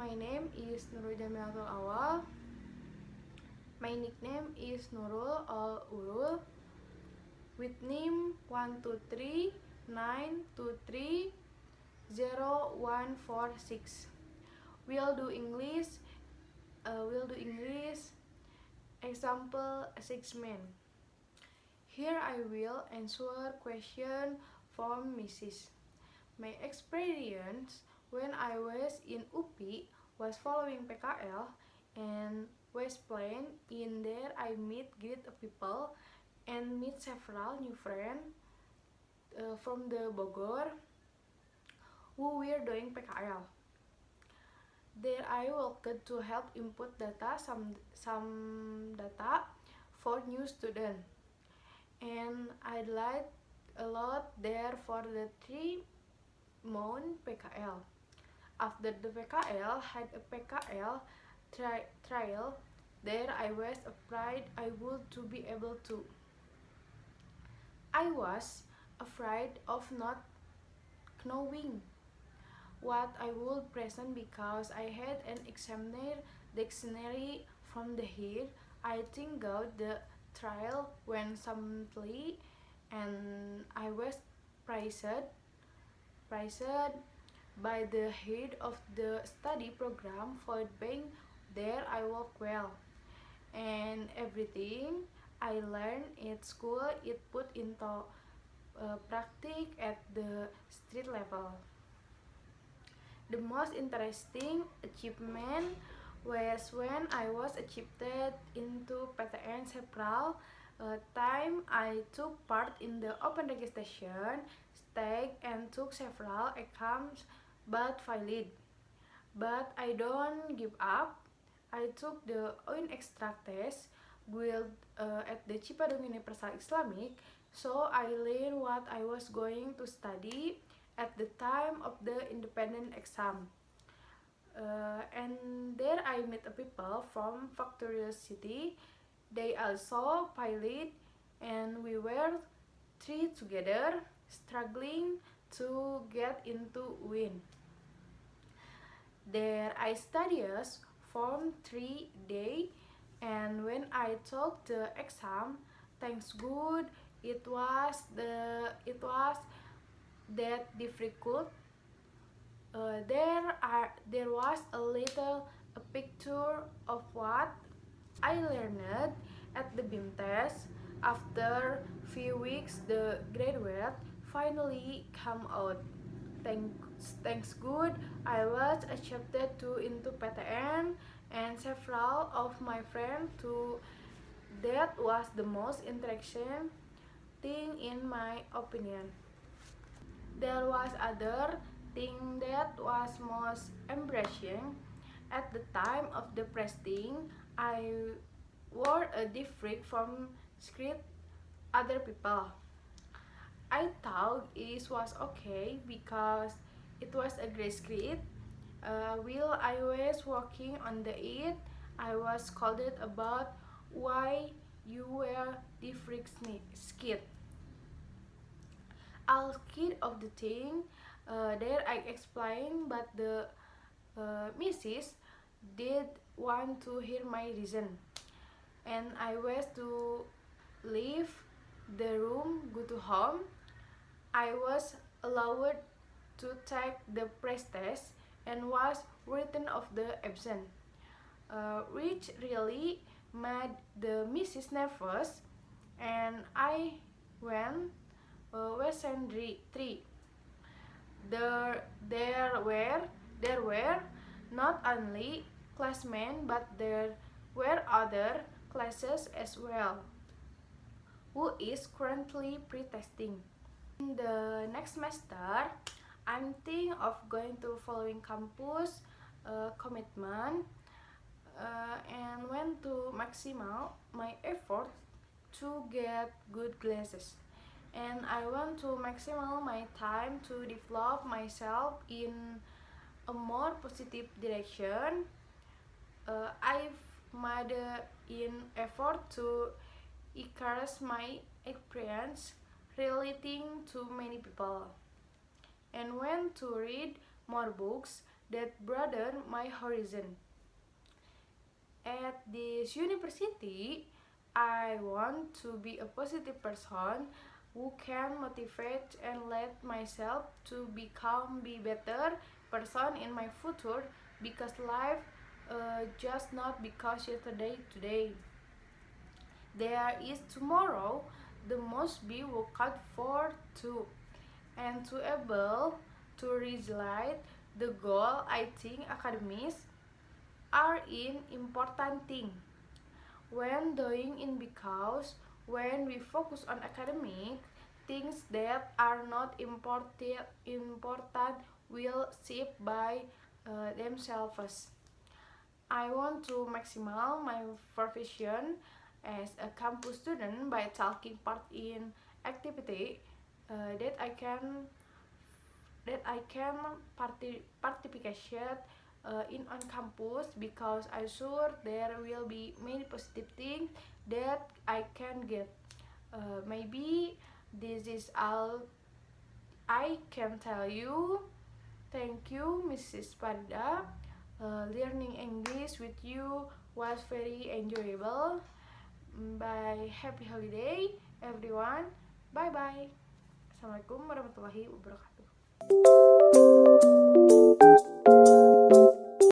My name is Nurul Jamilatul Awal. My nickname is Nurul or Urul with name 12392300146. We'll do English. Example 6 men. Here I will answer question from Mrs. My experience when I was in UPI was following PKL and West Plain. In there I meet great people and meet several new friends from the Bogor who were doing PKL. There I worked to help input data, some data for new students, and I liked a lot there for the 3-month PKL. After the PKL had a PKL trial, there I was afraid I would to be able to. I was afraid of not knowing what I would present because I had an examiner dictionary from the here. I think out the trial went smoothly and I was praised by the head of the study program for being there. I work well and everything I learned at school it put into practice at the street level. The most interesting achievement was when I was accepted into PTN several time. I took part in the open registration stage and took several exams but failed. But I don't give up. I took the own extra test at the Cipadung Universal Islamic, so I learned what I was going to study at the time of the independent exam. And there I met people from Victorious City. They also pilot and we were three together struggling to get into win. There I studied for 3 days and when I took the exam, thanks good, it was that difficult. There was a little a picture of what I learned at the BIM test. After few weeks, the graduate finally come out. Thanks good, I was accepted into PTN and several of my friends too. That was the most interesting thing in my opinion. There was other thing that was most embarrassing. At the time of the presting, I wore a different from script other people. I thought it was okay because it was a great script. While I was working on it, I was scolded about why you wear different skit. I'll skid of the thing. There I explained, but the Mrs. did want to hear my reason, and I was to leave the room, go to home. I was allowed to take the press test and was written off the absent, which really made the Mrs. nervous, and I went Western 3. There were not only classmates but there were other classes as well, who is currently pre-testing. In the next semester, I'm thinking of going to following campus commitment and want to maximal my effort to get good classes. And I want to maximize my time to develop myself in a more positive direction. I've made an effort to encourage my experience relating to many people and want to read more books that broaden my horizon. At this university, I want to be a positive person who can motivate and let myself to become be better person in my future, because life just not because yesterday today. There is tomorrow, the must be worked for too. And to able to realize the goal, I think academics are an important thing when doing in, because when we focus on academic things that are not important will shape by themselves. I want to maximize my profession as a campus student by taking part in activity that I can participate in on campus, because I sure there will be many positive things that I can get. Maybe this is all I can tell you. Thank you, Mrs. Parda. Learning English with you was very enjoyable. Bye, happy holiday, everyone. Bye bye. Assalamualaikum warahmatullahi wabarakatuh.